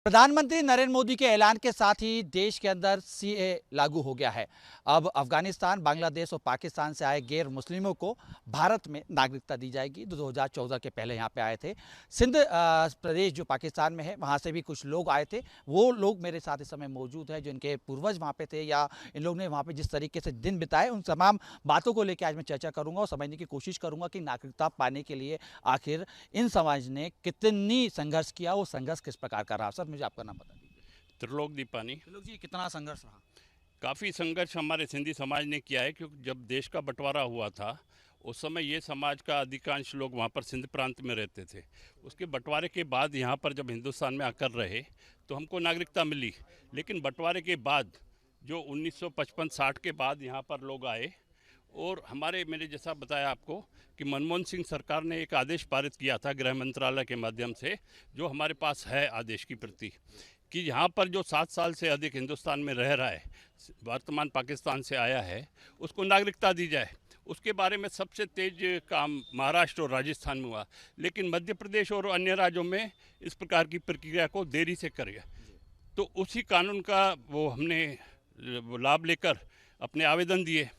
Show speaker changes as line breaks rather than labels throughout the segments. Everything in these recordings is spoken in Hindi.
प्रधानमंत्री नरेंद्र मोदी के ऐलान के साथ ही देश के अंदर सीए लागू हो गया है। अब अफगानिस्तान, बांग्लादेश और पाकिस्तान से आए गैर मुस्लिमों को भारत में नागरिकता दी जाएगी। 2014 के पहले यहाँ पे आए थे। सिंध प्रदेश जो पाकिस्तान में है, वहाँ से भी कुछ लोग आए थे। वो लोग मेरे साथ इस समय मौजूद हैं, जिनके पूर्वज वहाँ पे थे या इन लोगों ने वहाँ पे जिस तरीके से दिन बिताए, उन तमाम बातों को लेकर आज मैं चर्चा करूँगा और समझने की कोशिश करूँगा कि नागरिकता पाने के लिए आखिर इन समाज ने कितनी संघर्ष किया, वो संघर्ष किस प्रकार का रहा। सर, मुझे आपका नाम बता दीजिए।
त्रिलोक दीपानी।
त्रिलोक जी, कितना संघर्ष रहा?
काफ़ी संघर्ष हमारे सिंधी समाज ने किया है, क्योंकि जब देश का बंटवारा हुआ था उस समय ये समाज का अधिकांश लोग वहाँ पर सिंध प्रांत में रहते थे। उसके बंटवारे के बाद यहाँ पर जब हिंदुस्तान में आकर रहे तो हमको नागरिकता मिली, लेकिन बंटवारे के बाद जो 1955-60 के बाद यहाँ पर लोग आए और मैंने जैसा बताया आपको कि मनमोहन सिंह सरकार ने एक आदेश पारित किया था गृह मंत्रालय के माध्यम से, जो हमारे पास है आदेश की प्रति, कि यहाँ पर जो 7 साल से अधिक हिंदुस्तान में रह रहा है, वर्तमान पाकिस्तान से आया है, उसको नागरिकता दी जाए। उसके बारे में सबसे तेज काम महाराष्ट्र और राजस्थान में हुआ, लेकिन मध्य प्रदेश और अन्य राज्यों में इस प्रकार की प्रक्रिया को देरी से करेगा। तो उसी कानून का हमने लाभ लेकर अपने आवेदन दिए,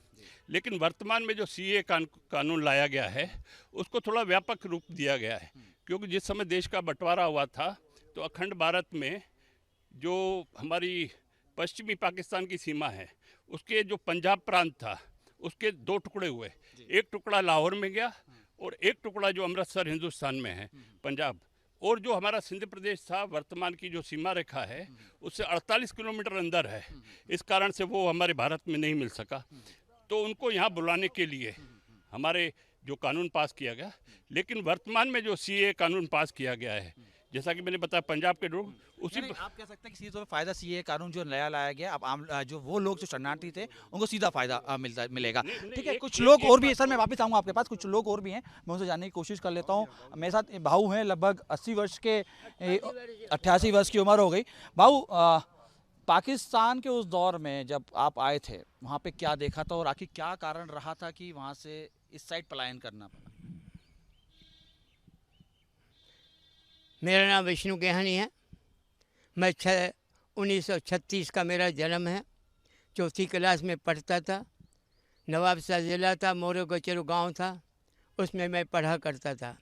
लेकिन वर्तमान में जो सीए कानून लाया गया है उसको थोड़ा व्यापक रूप दिया गया है, क्योंकि जिस समय देश का बंटवारा हुआ था तो अखंड भारत में जो हमारी पश्चिमी पाकिस्तान की सीमा है, उसके जो पंजाब प्रांत था उसके 2 टुकड़े हुए। एक टुकड़ा लाहौर में गया और एक टुकड़ा जो अमृतसर हिंदुस्तान में है, पंजाब। और जो हमारा सिंध प्रदेश था, वर्तमान की जो सीमा रेखा है उससे 48 किलोमीटर अंदर है, इस कारण से वो हमारे भारत में नहीं मिल सका। तो उनको यहाँ बुलाने के लिए हमारे जो कानून पास किया गया, लेकिन वर्तमान में जो सीए कानून पास किया गया है, जैसा कि मैंने बताया पंजाब के लोग उसी
आप कह सकते हैं कि सीधे फायदा सीए कानून जो नया लाया गया, अब आम जो वो लोग जो शरणार्थी थे उनको सीधा फायदा मिलेगा। ठीक है, कुछ लोग और भी है। सर, मैं वापस आऊँगा आपके पास। कुछ लोग और भी हैं, मैं उनसे जानने की कोशिश कर लेता हूँ। मेरे साथ भाऊ हैं, लगभग 80 वर्ष के, 88 वर्ष की उम्र हो गई। भाऊ, पाकिस्तान के उस दौर में जब आप आए थे, वहाँ पे क्या देखा था और आखिर क्या कारण रहा था कि वहाँ से इस साइड पलायन करना पड़ा?
मेरा नाम विष्णु केहानी है। मैं 1936 का मेरा जन्म है। 4वीं क्लास में पढ़ता था। नवाबशाह ज़िला था, मोरो गचरू गांव था, उसमें मैं पढ़ा करता था।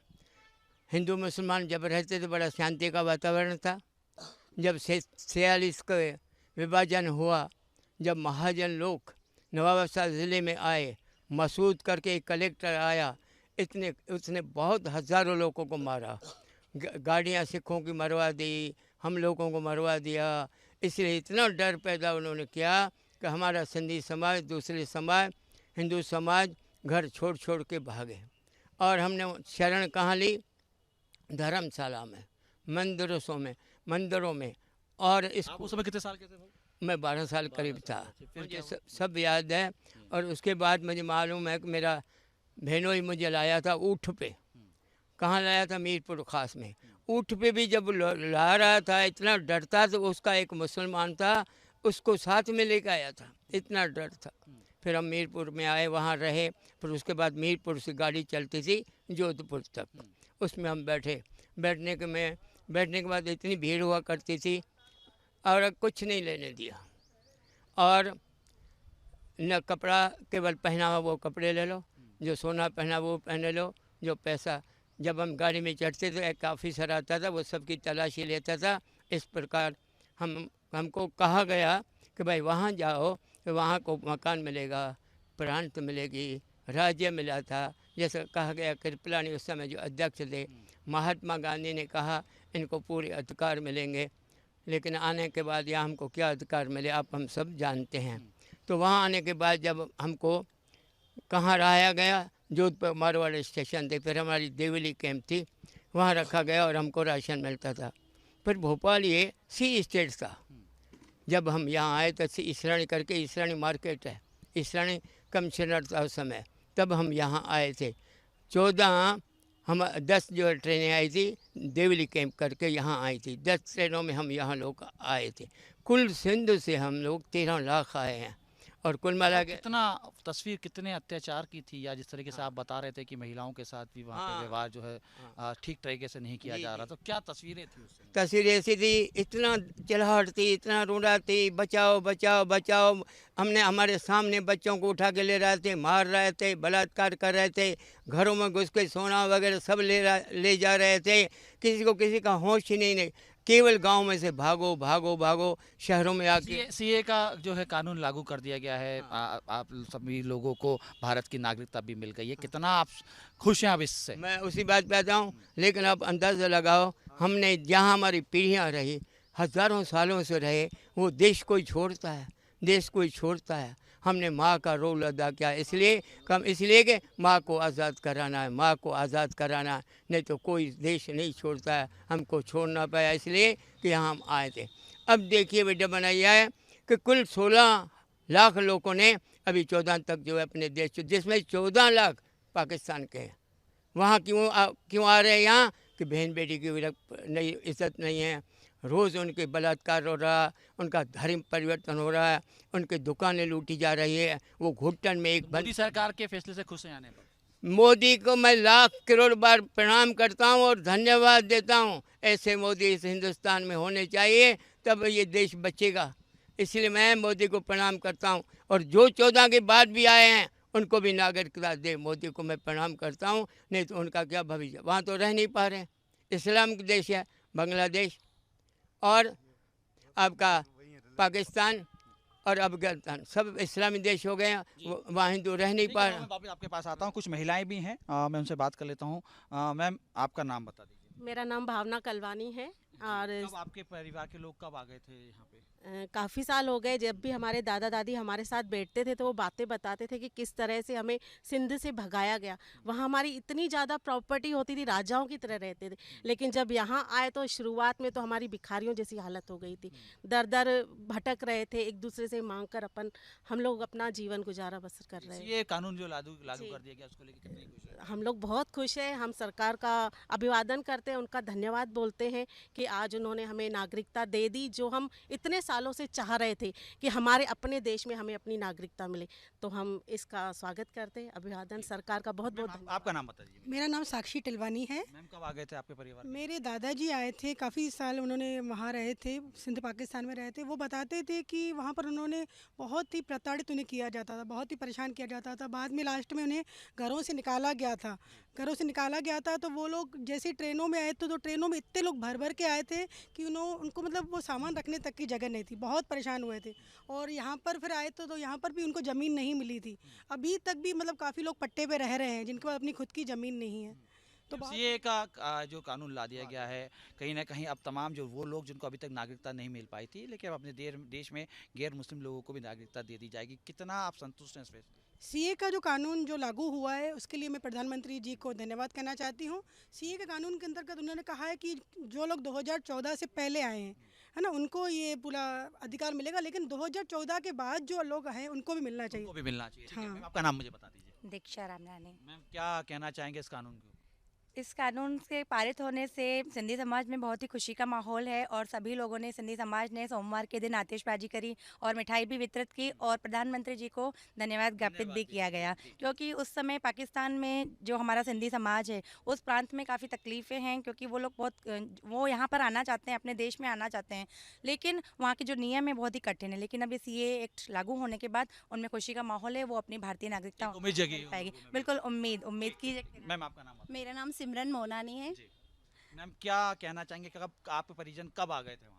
हिंदू मुसलमान जब रहते थे बड़ा शांति का वातावरण था। जब 46 का विभाजन हुआ, जब महाजन लोग नवाबशाह ज़िले में आए, मसूद करके एक कलेक्टर आया, उसने बहुत हज़ारों लोगों को मारा। गाड़ियाँ सिखों की मरवा दी, हम लोगों को मरवा दिया। इसलिए इतना डर पैदा उन्होंने किया कि हमारा सिंधी समाज, दूसरे समाज, हिंदू समाज घर छोड़ छोड़ के भागे। और हमने शरण कहाँ ली? धर्मशाला में, मंदिरों में। और इस
आप उस समय कितने साल के थे भाई?
मैं 12 साल करीब था। मुझे सब याद है। और उसके बाद मुझे मालूम है कि मेरा बहनोई मुझे लाया था ऊँट पे। कहाँ लाया था? मीरपुर खास में। ऊँट पे भी जब ला रहा था, इतना डरता, तो उसका एक मुसलमान था, उसको साथ में लेकर आया था, इतना डर था। फिर हम मीरपुर में आए, वहाँ रहे। फिर उसके बाद मीरपुर से गाड़ी चलती थी जोधपुर तक, उसमें हम बैठे। बैठने के बाद इतनी भीड़ हुआ करती थी और कुछ नहीं लेने दिया। और न कपड़ा, केवल पहनावा वो कपड़े ले लो, जो सोना पहना वो पहने लो, जो पैसा। जब हम गाड़ी में चढ़ते थे, एक ऑफिसर आता था, वो सबकी तलाशी लेता था। इस प्रकार हमको कहा गया कि भाई वहाँ जाओ तो वहाँ को मकान मिलेगा, प्रांत मिलेगी, राज्य मिला था, जैसे कहा गया। कृपलानी उस समय जो अध्यक्ष थे, महात्मा गांधी ने कहा इनको पूरे अधिकार मिलेंगे, लेकिन आने के बाद यहाँ हमको क्या अधिकार मिले आप हम सब जानते हैं। तो वहाँ आने के बाद जब हमको कहाँ रहाया गया? जोधपुर मारवाड़ स्टेशन थे। फिर हमारी देवली कैंप थी, वहाँ रखा गया और हमको राशन मिलता था। फिर भोपाल ये सी स्टेट था। जब हम यहाँ आए तो इसरानी करके, इसरानी मार्केट है, इसरानी कमिश्नर था उस समय, तब हम यहाँ आए थे। 10 जो ट्रेनें आई थी देवली कैंप करके यहाँ आई थी। 10 ट्रेनों में हम यहाँ लोग आए थे। कुल सिंध से हम लोग 13 लाख आए हैं। और कुल मिला के
कितना तस्वीर कितने अत्याचार की थी, या जिस तरीके से आप बता रहे थे कि महिलाओं के साथ भी वहाँ पे
हाँ।
व्यवहार जो है ठीक तरीके से नहीं किया
जी,
जा रहा,
जी।
तो क्या तस्वीरें थी उस समय?
तस्वीर ऐसी थी, इतना चिल्लाहट थी, इतना रोना थी, बचाओ बचाओ बचाओ। हमने हमारे सामने बच्चों को उठा के ले रहे थे, मार रहे थे, बलात्कार कर रहे थे, घरों में घुस के सोना वगैरह सब ले जा रहे थे। किसी का होश ही नहीं केवल गांव में से भागो भागो भागो शहरों में आके।
सीए का जो है कानून लागू कर दिया गया है, आप सभी लोगों को भारत की नागरिकता भी मिल गई है, कितना आप खुश हैं अब इससे?
मैं उसी बात पे आता हूँ, लेकिन आप अंदाज़ा लगाओ, हमने जहाँ हमारी पीढ़ियाँ रही, हज़ारों सालों से रहे, वो देश कोई छोड़ता है, देश कोई छोड़ता है। हमने माँ का रोल अदा किया, इसलिए कि माँ को आज़ाद कराना है, माँ को आज़ाद कराना है, नहीं तो कोई देश नहीं छोड़ता है। हमको छोड़ना पाया इसलिए कि यहाँ हम आए थे। अब देखिए बेटा बनाया है कि कुल 16 लाख लोगों ने अभी 14 तक जो है अपने देश, जिसमें 14 लाख पाकिस्तान के हैं। वहाँ क्यों आ रहे हैं यहाँ कि बहन बेटी की नहीं इज्जत नहीं है, रोज़ उनके बलात्कार हो रहा है, उनका धर्म परिवर्तन हो रहा है, उनकी दुकानें लूटी जा रही है। वो घुटन में एक
मोदी सरकार के फैसले से खुश हैं आने पर?
मोदी को मैं लाख करोड़ बार प्रणाम करता हूँ और धन्यवाद देता हूँ। ऐसे मोदी इस हिंदुस्तान में होने चाहिए, तब ये देश बचेगा। इसलिए मैं मोदी को प्रणाम करता हूँ, और जो 14 के बाद भी आए हैं उनको भी नागरिकता दे। मोदी को मैं प्रणाम करता हूँ, नहीं तो उनका क्या भविष्य। वहाँ तो रह नहीं पा रहे हैं, इस्लाम का देश है बांग्लादेश, और आपका पाकिस्तान और अफगानिस्तान सब इस्लामी देश हो गए हैं, वहाँ हिंदू रह नहीं पा रहे।
मैं वापस आपके पास आता हूँ, कुछ महिलाएं भी हैं, मैं उनसे बात कर लेता हूँ। मैम, आपका नाम बता दीजिए।
मेरा नाम भावना कलवानी है। और
कब आपके परिवार के लोग कब आ गए थे यहाँ पे?
काफ़ी साल हो गए। जब भी हमारे दादा दादी हमारे साथ बैठते थे तो वो बातें बताते थे कि किस तरह से हमें सिंध से भगाया गया। वहाँ हमारी इतनी ज़्यादा प्रॉपर्टी होती थी, राजाओं की तरह रहते थे, लेकिन जब यहाँ आए तो शुरुआत में तो हमारी भिखारियों जैसी हालत हो गई थी। दर दर भटक रहे थे, एक दूसरे से मांग कर हम लोग अपना जीवन गुजारा बसर कर रहे हैं।
ये कानून जो लागू कर दिया गया, उसको लेकर कितनी खुश है?
हम लोग बहुत खुश हैं। हम सरकार का अभिवादन करते हैं, उनका धन्यवाद बोलते हैं कि आज उन्होंने हमें नागरिकता दे दी, जो हम इतने सालों से चाह रहे थे कि हमारे अपने देश में हमें अपनी नागरिकता मिले। तो हम इसका स्वागत करते हैं। अभिवादन सरकार का बहुत बहुत धन्यवाद।
आपका नाम बता दीजिए।
मेरा नाम साक्षी टिलवानी है।
मैम, कब आ गए थे आपके परिवार में?
मेरे दादाजी आए थे, काफ़ी साल उन्होंने वहाँ रहे थे, सिंध पाकिस्तान में रहे थे। वो बताते थे कि वहाँ पर उन्होंने बहुत ही प्रताड़ित उन्हें किया जाता था, बहुत ही परेशान किया जाता था। बाद में लास्ट में उन्हें घरों से निकाला गया था। तो वो लोग जैसे ट्रेनों में आए तो ट्रेनों में इतने लोग भर भर के आए थे कि उनको मतलब वो सामान रखने तक की जगह नहीं थी, बहुत परेशान हुए थे। और यहाँ पर फिर आए तो यहाँ पर भी उनको ज़मीन नहीं मिली थी। अभी तक भी मतलब काफ़ी लोग पट्टे पे रह रहे हैं जिनके पास अपनी खुद की ज़मीन नहीं है। तो
सीए का जो कानून ला दिया गया है, कहीं ना कहीं अब तमाम जो वो लोग जिनको अभी तक नागरिकता नहीं मिल पाई थी, लेकिन अब अपने देश में गैर मुस्लिम लोगों को भी नागरिकता दे दी जाएगी, कितना आप संतुष्ट हैं इस फैसले?
सीए का जो कानून जो लागू हुआ है उसके लिए मैं प्रधानमंत्री जी को धन्यवाद करना चाहती हूँ। सीए के कानून के अंतर्गत उन्होंने कहा है कि जो लोग 2014 से पहले आए हैं, है ना, उनको ये पूरा अधिकार मिलेगा, लेकिन 2014 के बाद जो लोग हैं उनको भी मिलना चाहिए।
उनको भी मिलना चाहिए। ठीक है,
हाँ।
मैम, आपका नाम मुझे बता दीजिए।
दीक्षा रामरानी।
मैम, क्या कहना चाहेंगे इस कानून को?
इस कानून के पारित होने से सिंधी समाज में बहुत ही खुशी का माहौल है, और सभी लोगों ने, सिंधी समाज ने सोमवार के दिन आतिशबाजी करी और मिठाई भी वितरित की, और प्रधानमंत्री जी को धन्यवाद ज्ञापित भी किया गया, क्योंकि उस समय पाकिस्तान में जो हमारा सिंधी समाज है उस प्रांत में काफ़ी तकलीफ़ें हैं, क्योंकि वो लोग वो यहाँ पर आना चाहते हैं, अपने देश में आना चाहते हैं, लेकिन वहाँ के जो नियम है बहुत ही कठिन है। लेकिन अब ये सीए एक्ट लागू होने के बाद उनमें खुशी का माहौल है, वो अपनी भारतीय नागरिकता
उम्मीद जगी
पाएगी। बिल्कुल उम्मीद की।
मैम, आपका नाम बताइए।
मेरा नाम सिमरन मोनानी है।
मैम, क्या कहना चाहेंगे, कब आपके परिजन कब आ गए थे वहाँ से?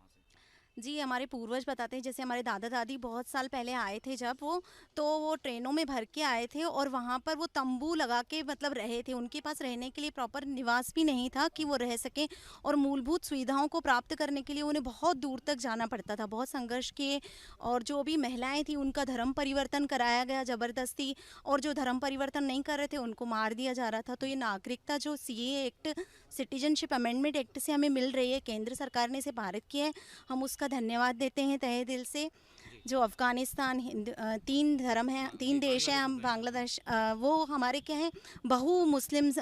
जी, हमारे पूर्वज बताते हैं, जैसे हमारे दादा दादी बहुत साल पहले आए थे जब वो ट्रेनों में भर के आए थे, और वहाँ पर वो तंबू लगा के मतलब रहे थे। उनके पास रहने के लिए प्रॉपर निवास भी नहीं था कि वो रह सकें, और मूलभूत सुविधाओं को प्राप्त करने के लिए उन्हें बहुत दूर तक जाना पड़ता था, बहुत संघर्ष किए। और जो भी महिलाएं थी उनका धर्म परिवर्तन कराया गया ज़बरदस्ती, और जो धर्म परिवर्तन नहीं कर रहे थे उनको मार दिया जा रहा था। तो ये नागरिकता जो CA act, citizenship amendment act से हमें मिल रही है, केंद्र सरकार ने इसे पारित किया है, हम उसका धन्यवाद देते हैं तहे दिल से। जो अफ़गानिस्तान, 3 धर्म हैं, 3 देश हैं, हम बांग्लादेश, वो हमारे क्या हैं, बहु मुस्लिम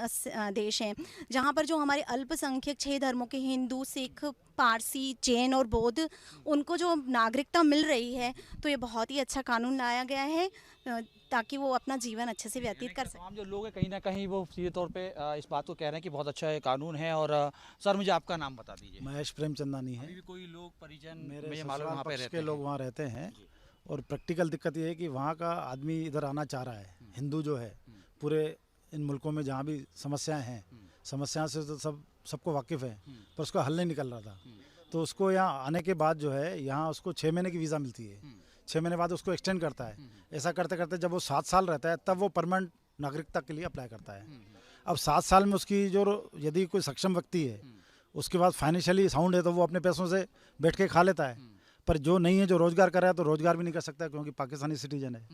देश हैं, जहाँ पर जो हमारे अल्पसंख्यक 6 धर्मों के हिंदू, सिख, पारसी, जैन और बौद्ध, उनको जो नागरिकता मिल रही है, तो ये बहुत ही अच्छा कानून लाया गया है ताकि वो अपना जीवन अच्छे से व्यतीत कर सकें।
तमाम जो लोग हैं कहीं ना कहीं वो सीधे तौर पे इस बात को कह रहे हैं कि बहुत अच्छा ये कानून है। और सर मुझे आपका नाम बता दीजिए।
महेश प्रेमचंदानी है।
अभी भी कोई लोग परिजन
मेरे
मुझे मालूम है वहाँ पे
पक्ष
रहते
के लोग वहाँ रहते हैं। और प्रैक्टिकल दिक्कत ये है कि वहाँ का आदमी इधर आना चाह रहा है, हिंदू जो है पूरे इन मुल्कों में जहाँ भी समस्याएं हैं, समस्याओं से तो सबको वाकिफ़ है, पर उसका हल नहीं निकल रहा था। तो उसको यहाँ आने के बाद जो है यहाँ उसको 6 महीने की वीज़ा मिलती है, 6 महीने बाद उसको एक्सटेंड करता है। ऐसा करते करते जब वो 7 साल रहता है तब वो परमानेंट नागरिकता के लिए अप्लाई करता है। अब 7 साल में उसकी जो यदि कोई सक्षम व्यक्ति है, उसके बाद फाइनेंशियली साउंड है, तो वो अपने पैसों से बैठ के खा लेता है। पर जो नहीं है, जो रोजगार कर रहा है, तो रोजगार भी नहीं कर सकता क्योंकि पाकिस्तानी सिटीजन है।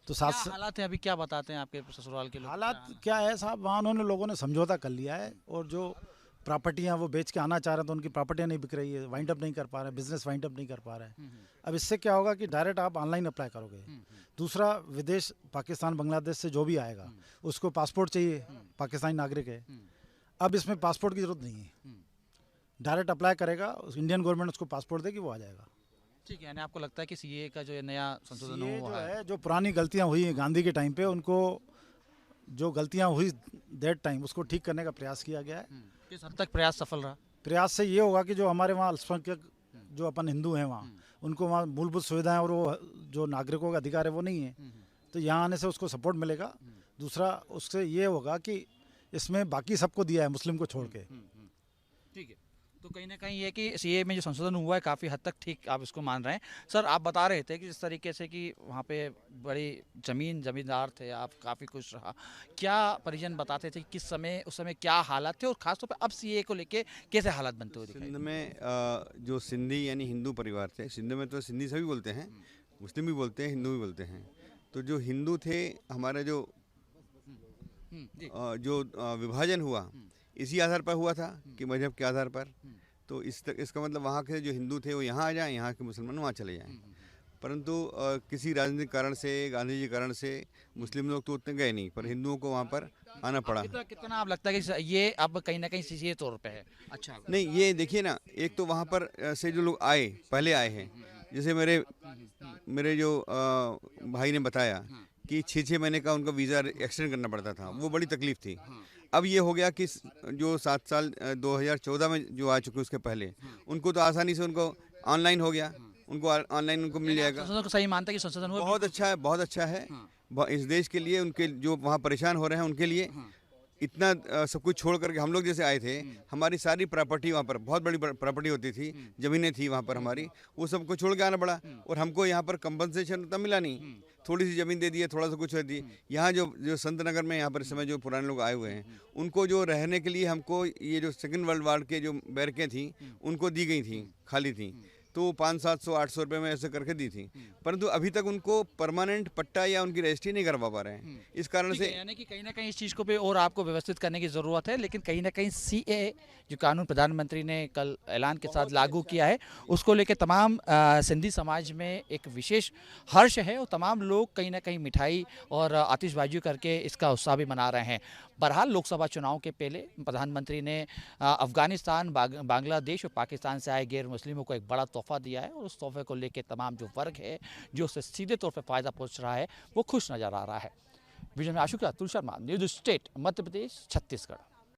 तो
क्या हालात है अभी, क्या बताते हैं आपके ससुराल के लोग?
हालात क्या है साहब, वहाँ उन्होंने लोगों ने समझौता कर लिया है और जो प्रॉपर्टियाँ वो बेच के आना चाह रहे हैं तो उनकी प्रॉपर्टियाँ नहीं बिक रही है, वाइंड अप नहीं कर पा रहे हैं, बिजनेस वाइंड अप नहीं कर पा रहे हैं। अब इससे क्या होगा कि डायरेक्ट आप ऑनलाइन अप्लाई करोगे। दूसरा, विदेश पाकिस्तान बांग्लादेश से जो भी आएगा उसको पासपोर्ट चाहिए, पाकिस्तानी नागरिक है। अब इसमें पासपोर्ट की जरूरत नहीं है, डायरेक्ट अप्लाई करेगा, इंडियन गवर्नमेंट उसको पासपोर्ट देगी, वो आ जाएगा।
ठीक है, यानी आपको लगता है कि सीए का जो नया संशोधन हुआ है,
जो पुरानी गलतियां हुई गांधी के टाइम पे, उनको जो गलतियां हुई दैट टाइम उसको ठीक करने का प्रयास किया गया है।
किस हद तक प्रयास सफल रहा?
प्रयास से ये होगा कि जो हमारे वहाँ अल्पसंख्यक जो अपन हिंदू हैं वहाँ, उनको वहाँ मूलभूत सुविधाएं और वो जो नागरिकों का अधिकार है वो नहीं है, तो यहाँ आने से उसको सपोर्ट मिलेगा। दूसरा, उससे ये होगा कि इसमें बाकी सबको दिया है मुस्लिम को छोड़ के।
ठीक है, तो कहीं ना कहीं ये कि सीए में जो संशोधन हुआ है काफ़ी हद तक ठीक आप इसको मान रहे हैं। सर आप बता रहे थे कि जिस तरीके से कि वहाँ पे बड़ी जमींदार थे, आप काफ़ी खुश रहा, क्या परिजन बताते थे कि किस समय उस समय क्या हालात थे और ख़ासतौर पे अब सीए को लेके कैसे हालात बनते हुए दिखाई?
सिंध में जो सिंधी यानी हिंदू परिवार थे, सिंध में तो सिंधी सभी बोलते हैं, मुस्लिम भी बोलते हैं, हिंदू भी बोलते हैं। तो जो हिंदू थे हमारे जो विभाजन हुआ इसी आधार पर हुआ था कि मजहब के आधार पर। तो इसका मतलब वहाँ के जो हिंदू थे वो यहाँ आ जाएं, यहाँ के मुसलमान वहाँ चले जाएं। परंतु किसी राजनीतिक कारण से, गांधी जी कारण से मुस्लिम लोग तो उतने गए नहीं, पर हिंदुओं को वहाँ पर आना पड़ा।
कितना आप लगता है कि ये अब कहीं ना कहीं सीए तौर पे है? अच्छा
नहीं, ये देखिए ना, एक तो वहाँ पर से जो लोग आए, पहले आए हैं, जैसे मेरे जो भाई ने बताया कि 6-6 महीने का उनका वीज़ा एक्सटेंड करना पड़ता था, वो बड़ी तकलीफ थी। अब ये हो गया कि जो 7 साल 2014 में जो आ चुके उसके पहले, उनको तो आसानी से उनको ऑनलाइन हो गया, उनको ऑनलाइन उनको मिल जाएगा।
संशोधन को सही मानता है कि संशोधन हुआ?
बहुत अच्छा है, बहुत अच्छा है इस देश के लिए, उनके जो वहाँ परेशान हो रहे हैं उनके लिए। इतना सब कुछ छोड़ करके हम लोग जैसे आए थे, हमारी सारी प्रॉपर्टी वहाँ पर, बहुत बड़ी प्रॉपर्टी होती थी, ज़मीनें थी वहाँ पर हमारी, वो सबको छोड़ के आना पड़ा। और हमको यहाँ पर कंपनसेशन उतना मिला नहीं, थोड़ी सी ज़मीन दे दी है, थोड़ा सा कुछ दी। यहाँ जो संत नगर में यहाँ पर इस समय जो पुराने लोग आए हुए हैं, उनको जो रहने के लिए हमको ये जो सेकेंड वर्ल्ड वार के जो बैरकें थी उनको दी गई थी, खाली थी, तो 500-700-800 रुपये में ऐसे करके दी थी। परंतु अभी तक उनको परमानेंट पट्टा या उनकी रजिस्ट्री नहीं करवा पा रहे हैं। इस कारण से
यानी कि कहीं ना कहीं इस चीज़ को भी और आपको व्यवस्थित करने की ज़रूरत है। लेकिन कहीं ना कहीं सीए जो कानून प्रधानमंत्री ने कल ऐलान के साथ लागू किया है, उसको लेकर तमाम सिंधी समाज में एक विशेष हर्ष है और तमाम लोग कहीं ना कहीं मिठाई और आतिशबाजी करके इसका उत्साह भी मना रहे हैं। बहरहाल लोकसभा चुनाव के पहले प्रधानमंत्री ने अफगानिस्तान, बांग्लादेश और पाकिस्तान से आए गैर मुस्लिमों को एक बड़ा तोहफा दिया है और उस तोहफे को लेकर तमाम जो वर्ग है जो उससे सीधे तौर पर फ़ायदा पहुंच रहा है वो खुश नज़र आ रहा है। वीडियो में आशुका तुल शर्मा, न्यूज़ स्टेट, मध्य प्रदेश, छत्तीसगढ़।